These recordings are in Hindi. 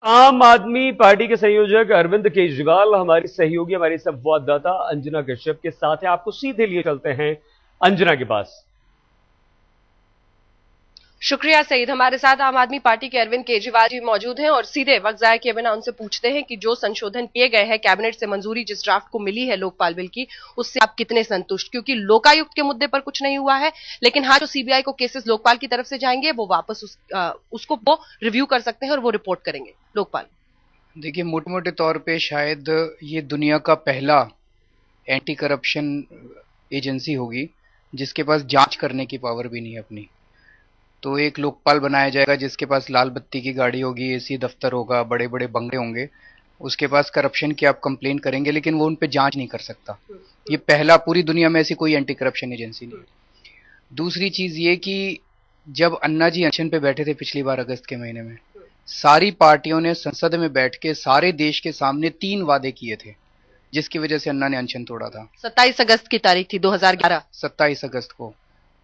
आम आदमी पार्टी के संयोजक अरविंद केजरीवाल हमारी सहयोगी, हमारी संवाददाता अंजना कश्यप के साथ है। आपको सीधे लिए चलते हैं अंजना के पास। शुक्रिया सईद। हमारे साथ आम आदमी पार्टी के अरविंद केजरीवाल जी मौजूद हैं और सीधे वक्त जाया किए बिना उनसे पूछते हैं कि जो संशोधन किए गए हैं, कैबिनेट से मंजूरी जिस ड्राफ्ट को मिली है लोकपाल बिल की, उससे आप कितने संतुष्ट? क्योंकि लोकायुक्त के मुद्दे पर कुछ नहीं हुआ है, लेकिन हाँ, जो सीबीआई को केसेस लोकपाल की तरफ से जाएंगे वो वापस उसको वो रिव्यू कर सकते हैं और वो रिपोर्ट करेंगे लोकपाल। देखिए, मोटे मोटे तौर पे शायद ये दुनिया का पहला एंटी करप्शन एजेंसी होगी जिसके पास जांच करने की पावर भी नहीं है अपनी। तो एक लोकपाल बनाया जाएगा जिसके पास लाल बत्ती की गाड़ी होगी, एसी दफ्तर होगा, बड़े बड़े बंगले होंगे। उसके पास करप्शन की आप कंप्लेन करेंगे लेकिन वो उन पे जांच नहीं कर सकता। ये पहला, पूरी दुनिया में ऐसी कोई एंटी करप्शन एजेंसी नहीं। दूसरी चीज ये कि जब अन्ना जी अनशन पे बैठे थे पिछली बार अगस्त के महीने में, सारी पार्टियों ने संसद में बैठ के सारे देश के सामने 3 वादे किए थे जिसकी वजह से अन्ना ने अनशन तोड़ा था। 27 अगस्त की तारीख थी 2011। 27 अगस्त को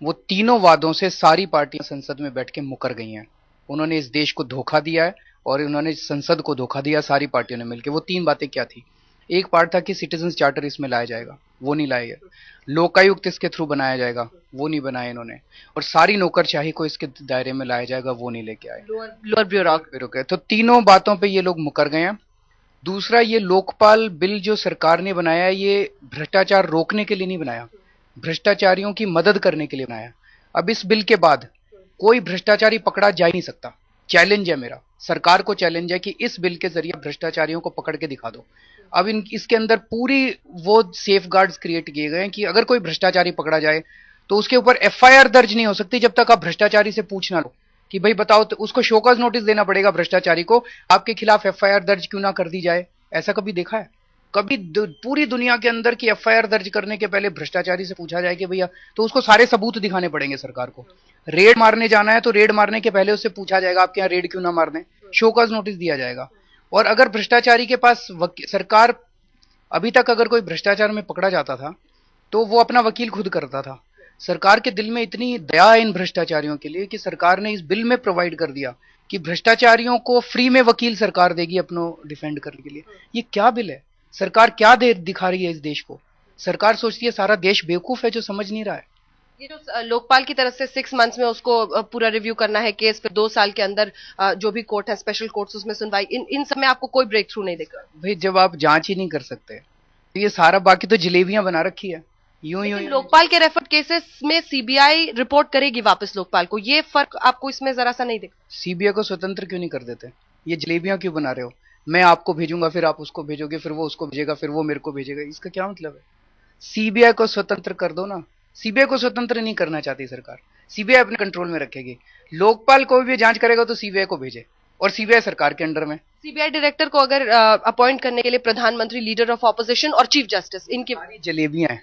वो तीनों वादों से सारी पार्टियां संसद में बैठ के मुकर गई हैं। उन्होंने इस देश को धोखा दिया है और उन्होंने संसद को धोखा दिया, सारी पार्टियों ने मिलकर। वो 3 बातें क्या थी? एक पार्ट था कि सिटीजन चार्टर इसमें लाया जाएगा, वो नहीं लाया गया। लोकायुक्त इसके थ्रू बनाया जाएगा, वो नहीं बनाया इन्होंने। और सारी नौकरशाही को इसके दायरे में लाया जाएगा, वो नहीं लेके आए। Lower bureau. तो तीनों बातों पे ये लोग मुकर गए हैं। दूसरा, ये लोकपाल बिल जो सरकार ने बनाया, ये भ्रष्टाचार रोकने के लिए नहीं बनाया, भ्रष्टाचारियों की मदद करने के लिए बनाया। अब इस बिल के बाद कोई भ्रष्टाचारी पकड़ा जा ही नहीं सकता। चैलेंज है मेरा, सरकार को चैलेंज है कि इस बिल के जरिए भ्रष्टाचारियों को पकड़ के दिखा दो। अब इसके अंदर पूरी वो सेफ गार्ड्स क्रिएट किए गए हैं कि अगर कोई भ्रष्टाचारी पकड़ा जाए तो उसके ऊपर एफआईआर दर्ज नहीं हो सकती जब तक आप भ्रष्टाचारी से पूछ ना लो कि भाई बताओ। तो उसको शोकॉज नोटिस देना पड़ेगा भ्रष्टाचारी को, आपके खिलाफ एफआईआर दर्ज क्यों ना कर दी जाए। ऐसा कभी देखा है? कभी पूरी दुनिया के अंदर की एफआईआर दर्ज करने के पहले भ्रष्टाचारी से पूछा जाए कि भैया, तो उसको सारे सबूत दिखाने पड़ेंगे सरकार को। रेड मारने जाना है तो रेड मारने के पहले उससे पूछा जाएगा आपके यहाँ रेड क्यों ना मारने, शोकॉज नोटिस दिया जाएगा। और अगर भ्रष्टाचारी के पास सरकार, अभी तक अगर कोई भ्रष्टाचार में पकड़ा जाता था तो वो अपना वकील खुद करता था। सरकार के दिल में इतनी दया है इन भ्रष्टाचारियों के लिए कि सरकार ने इस बिल में प्रोवाइड कर दिया कि भ्रष्टाचारियों को फ्री में वकील सरकार देगी अपनो डिफेंड करने के लिए। ये क्या बिल है? सरकार क्या दे दिखा रही है इस देश को? सरकार सोचती है सारा देश बेवकूफ है जो समझ नहीं रहा है। ये जो लोकपाल की तरफ से 6 मंथ्स में उसको पूरा रिव्यू करना है केस, फिर 2 साल के अंदर जो भी कोर्ट है, स्पेशल कोर्ट्स, उसमें सुनवाई, इन सब में आपको कोई ब्रेक थ्रू नहीं देगा भाई? जब आप जांच ही नहीं कर सकते तो ये सारा बाकी तो जलेबियां बना रखी है। यूं यूं लोकपाल के रेफर्ड केसेस में सीबीआई रिपोर्ट करेगी वापस लोकपाल को, ये फर्क आपको इसमें जरा सा नहीं दिखता? सीबीआई को स्वतंत्र क्यों नहीं कर देते? ये जलेबियां क्यों बना रहे हो? मैं आपको भेजूंगा, फिर आप उसको भेजोगे, फिर वो उसको भेजेगा, फिर वो मेरे को भेजेगा। इसका क्या मतलब है? सीबीआई को स्वतंत्र कर दो ना। सीबीआई को स्वतंत्र नहीं करना चाहती सरकार, सीबीआई अपने कंट्रोल में रखेगी। लोकपाल कोई भी जांच करेगा तो सीबीआई को भेजे, और सीबीआई सरकार के अंडर में। सीबीआई डायरेक्टर को अगर अपॉइंट करने के लिए प्रधानमंत्री, लीडर ऑफ ऑपोजिशन और चीफ जस्टिस, इनकी जलेबियां हैं।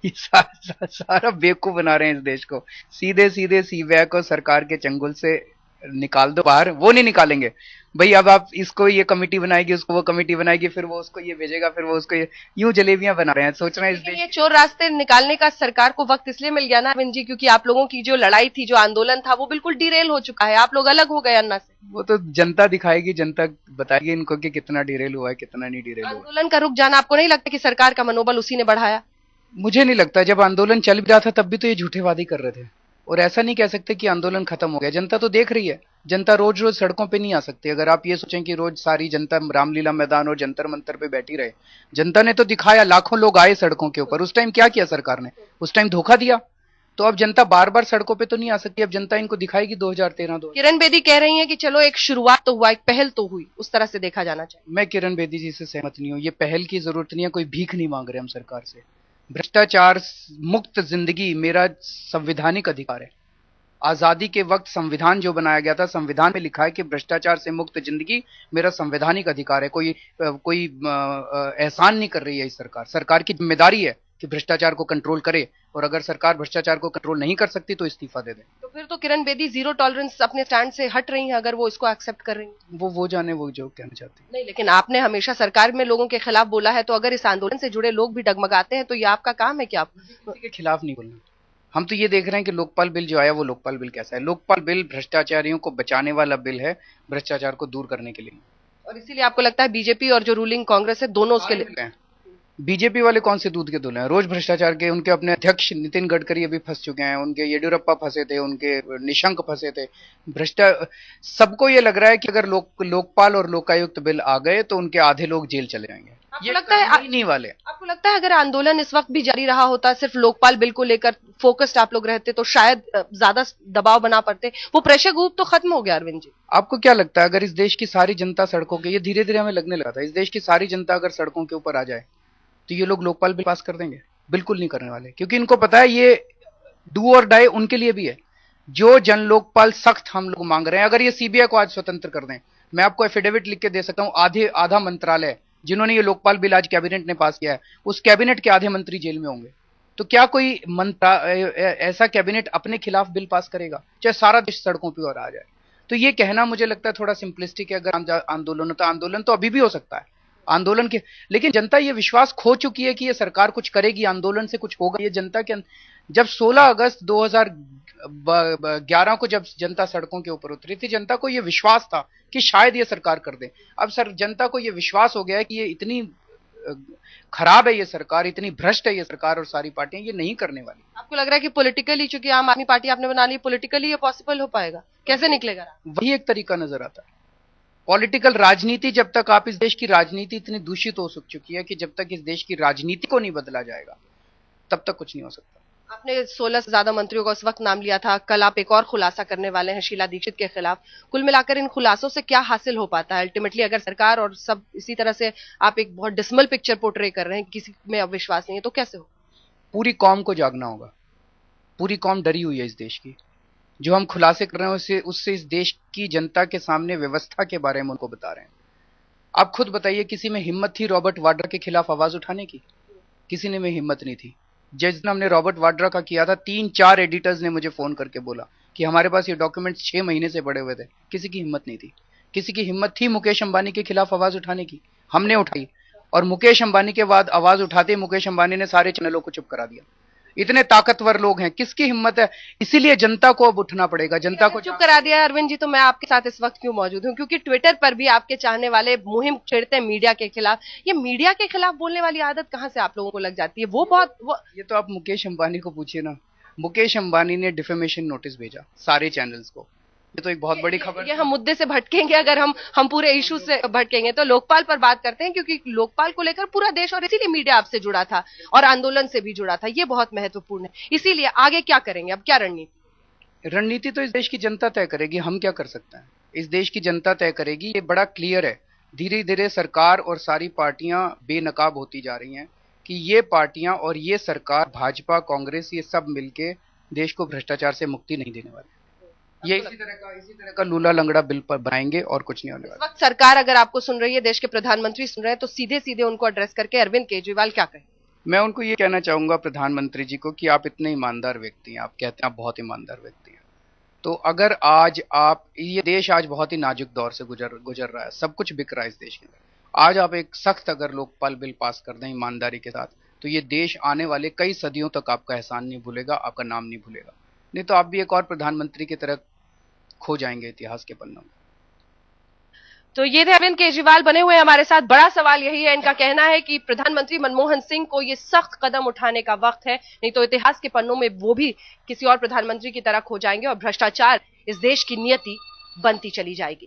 ये सारा बेवकूफ बना रहे हैं इस देश को। सीधे सीधे सीबीआई को सरकार के चंगुल से निकाल दो बाहर, वो नहीं निकालेंगे भाई। अब आप इसको ये कमेटी बनाएगी, उसको वो कमेटी बनाएगी, फिर वो उसको ये भेजेगा, फिर वो उसको ये, यूं जलेबियां बना रहे हैं। सोच रहे हैं इस देश। ये चोर रास्ते निकालने का सरकार को वक्त इसलिए मिल गया ना अरविंद जी, क्योंकि आप लोगों की जो लड़ाई थी, जो आंदोलन था, वो बिल्कुल डिरेल हो चुका है। आप लोग अलग हो गए अन्ना से। वो तो जनता दिखाएगी, जनता बताएगी इनको कि कितना डिरेल हुआ है, कितना नहीं डिरेल हुआ। आंदोलन का रुक जाना आपको नहीं लगता कि सरकार का मनोबल उसी ने बढ़ाया? मुझे नहीं लगता। जब आंदोलन चल भी रहा था तब भी तो ये झूठे वादे कर रहे थे, और ऐसा नहीं कह सकते कि आंदोलन खत्म हो गया। जनता तो देख रही है। जनता रोज रोज सड़कों पे नहीं आ सकती। अगर आप ये सोचें कि रोज सारी जनता रामलीला मैदान और जंतर मंतर पे बैठी रहे, जनता ने तो दिखाया, लाखों लोग आए सड़कों के ऊपर। उस टाइम क्या किया सरकार ने? उस टाइम धोखा दिया। तो अब जनता बार बार सड़कों पे तो नहीं आ सकती, अब जनता इनको दिखाएगी 2013 दो। किरण बेदी कह रही हैं कि चलो एक शुरुआत तो हुआ, एक पहल तो हुई, उस तरह से देखा जाना चाहिए। मैं किरण बेदी जी से सहमत नहीं हूँ। ये पहल की जरूरत नहीं है, कोई भीख नहीं मांग रहे हम सरकार से। भ्रष्टाचार मुक्त जिंदगी मेरा संवैधानिक अधिकार है। आजादी के वक्त संविधान जो बनाया गया था, संविधान में लिखा है कि भ्रष्टाचार से मुक्त जिंदगी मेरा संवैधानिक अधिकार है। कोई एहसान नहीं कर रही है इस सरकार। सरकार की जिम्मेदारी है कि भ्रष्टाचार को कंट्रोल करे, और अगर सरकार भ्रष्टाचार को कंट्रोल नहीं कर सकती तो इस्तीफा दे दे। तो फिर तो किरण बेदी जीरो टॉलरेंस अपने स्टैंड से हट रही हैं, अगर वो इसको एक्सेप्ट कर रही हैं। वो जाने वो जो कहना चाहती है। नहीं, लेकिन आपने हमेशा सरकार में लोगों के खिलाफ बोला है, तो अगर इस आंदोलन से जुड़े लोग भी डगमगाते हैं तो ये आपका काम है कि आप किसी के खिलाफ नहीं बोलना। हम तो ये देख रहे हैं कि लोकपाल बिल जो आया वो लोकपाल बिल कैसा है। लोकपाल बिल भ्रष्टाचारियों को बचाने वाला बिल है, भ्रष्टाचार को दूर करने के लिए। और इसीलिए आपको लगता है बीजेपी और जो रूलिंग कांग्रेस है दोनों उसके लिए? बीजेपी वाले कौन से दूध के धुले हैं? रोज भ्रष्टाचार के उनके अपने अध्यक्ष नितिन गडकरी अभी फंस चुके हैं, उनके येडियुरप्पा फंसे थे, उनके निशंक फंसे थे। सबको ये लग रहा है कि अगर लोकपाल और लोकायुक्त बिल आ गए तो उनके आधे लोग जेल चले जाएंगे। आपको लगता है नहीं वाले? आपको लगता है अगर आंदोलन इस वक्त भी जारी रहा होता, सिर्फ लोकपाल बिल को लेकर फोकस्ड आप लोग रहते, तो शायद ज्यादा दबाव बना पड़ते, वो प्रेशर ग्रुप तो खत्म हो गया? अरविंद जी, आपको क्या लगता है अगर इस देश की सारी जनता सड़कों के, ये धीरे धीरे हमें लगने लगा था, इस देश की सारी जनता अगर सड़कों के ऊपर आ जाए तो ये लोग लोकपाल बिल पास कर देंगे? बिल्कुल नहीं करने वाले, क्योंकि इनको पता है ये डू और डाई उनके लिए भी है। जो जन लोकपाल सख्त हम लोग मांग रहे हैं, अगर ये सीबीआई को आज स्वतंत्र कर दें, मैं आपको एफिडेविट लिख के दे सकता हूं, आधा मंत्रालय जिन्होंने ये लोकपाल बिल आज कैबिनेट ने पास किया है, उस कैबिनेट के आधे मंत्री जेल में होंगे। तो क्या कोई ऐसा कैबिनेट अपने खिलाफ बिल पास करेगा, चाहे सारा देश सड़कों पर और आ जाए? तो ये कहना मुझे लगता है थोड़ा सिंपलिस्टिक है। अगर आंदोलन तो अभी भी हो सकता है, आंदोलन के, लेकिन जनता ये विश्वास खो चुकी है कि ये सरकार कुछ करेगी, आंदोलन से कुछ होगा। ये जनता के जब 16 अगस्त 2011 को जब जनता सड़कों के ऊपर उतरी थी, जनता को ये विश्वास था कि शायद ये सरकार कर दे। अब जनता को ये विश्वास हो गया है कि ये इतनी खराब है, ये सरकार इतनी भ्रष्ट है, ये सरकार और सारी पार्टियां ये नहीं करने वाली। आपको लग रहा है कि पॉलिटिकली, चूंकि आम आदमी पार्टी आपने बना ली, पॉलिटिकली ये पॉसिबल हो पाएगा? कैसे निकलेगा? वही एक तरीका नजर आता है। पॉलिटिकल राजनीति, जब तक आप, इस देश की राजनीति इतनी दूषित हो चुकी है कि जब तक इस देश की राजनीति को नहीं बदला जाएगा तब तक कुछ नहीं हो सकता। आपने 16 से ज्यादा मंत्रियों का उस वक्त नाम लिया था, कल आप एक और खुलासा करने वाले हैं शीला दीक्षित के खिलाफ। कुल मिलाकर इन खुलासों से क्या हासिल हो पाता है अल्टीमेटली? अगर सरकार और सब इसी तरह से आप एक बहुत डिसमल पिक्चर पोर्ट्रे कर रहे हैं, किसी में अब विश्वास नहीं है, तो कैसे हो? पूरी कौम को जागना होगा। पूरी कौम डरी हुई है इस देश की। जो हम खुलासे कर रहे हैं उससे इस देश की जनता के सामने व्यवस्था के बारे में उनको बता रहे हैं। आप खुद बताइए, किसी में हिम्मत थी रॉबर्ट वाड्रा के खिलाफ आवाज उठाने की? किसी ने में हिम्मत नहीं थी। जिस दिन हमने रॉबर्ट वाड्रा का किया था, 3-4 एडिटर्स ने मुझे फोन करके बोला कि हमारे पास ये डॉक्यूमेंट्स 6 महीने से पड़े हुए थे। किसी की हिम्मत नहीं थी। किसी की हिम्मत थी मुकेश अंबानी के खिलाफ आवाज उठाने की? हमने उठाई, और मुकेश अंबानी के बाद आवाज उठाते ही मुकेश अंबानी ने सारे चैनलों को चुप करा दिया। इतने ताकतवर लोग हैं, किसकी हिम्मत है? इसीलिए जनता को अब उठना पड़ेगा। जनता को चुप करा दिया। अरविंद जी, तो मैं आपके साथ इस वक्त क्यों मौजूद हूं? क्योंकि ट्विटर पर भी आपके चाहने वाले मुहिम छेड़ते हैं मीडिया के खिलाफ। ये मीडिया के खिलाफ बोलने वाली आदत कहां से आप लोगों को लग जाती है? ये तो आप मुकेश अंबानी को पूछिए ना। मुकेश अंबानी ने डिफेमेशन नोटिस भेजा सारे चैनल्स को। ये तो एक बहुत बड़ी खबर। ये हम मुद्दे से भटकेंगे, अगर हम पूरे इशू से भटकेंगे तो लोकपाल पर बात करते हैं, क्योंकि लोकपाल को लेकर पूरा देश और इसीलिए मीडिया आपसे जुड़ा था और आंदोलन से भी जुड़ा था। ये बहुत महत्वपूर्ण है। इसीलिए आगे क्या करेंगे? अब क्या रणनीति तो इस देश की जनता तय करेगी। हम क्या कर सकते हैं? इस देश की जनता तय करेगी। ये बड़ा क्लियर है। धीरे धीरे सरकार और सारी पार्टियां बेनकाब होती जा रही हैं कि ये पार्टियां और ये सरकार, भाजपा, कांग्रेस, ये सब मिलके देश को भ्रष्टाचार से मुक्ति नहीं देने वाले। ये इसी तरह का लूला लंगड़ा बिल पर बनाएंगे और कुछ नहीं होने वाला। इस वक्त सरकार अगर आपको सुन रही है, देश के प्रधानमंत्री सुन रहे हैं, तो सीधे सीधे उनको एड्रेस करके अरविंद केजरीवाल क्या कहें? मैं उनको ये कहना चाहूंगा, प्रधानमंत्री जी को, कि आप इतने ईमानदार व्यक्ति हैं, आप कहते हैं आप बहुत ईमानदार व्यक्ति हैं, तो अगर आज आप, ये देश आज बहुत ही नाजुक दौर से गुजर रहा है, सब कुछ बिक रहा है इस देश के अंदर। आज आप एक सख्त अगर लोकपाल बिल पास कर दें ईमानदारी के साथ, तो ये देश आने वाले कई सदियों तक आपका एहसान नहीं भूलेगा, आपका नाम नहीं भूलेगा। नहीं तो आप भी एक और प्रधानमंत्री की तरह खो जाएंगे इतिहास के पन्नों में। तो ये थे अरविंद केजरीवाल बने हुए हमारे साथ। बड़ा सवाल यही है, इनका कहना है कि प्रधानमंत्री मनमोहन सिंह को ये सख्त कदम उठाने का वक्त है, नहीं तो इतिहास के पन्नों में वो भी किसी और प्रधानमंत्री की तरह खो जाएंगे और भ्रष्टाचार इस देश की नियति बनती चली जाएगी।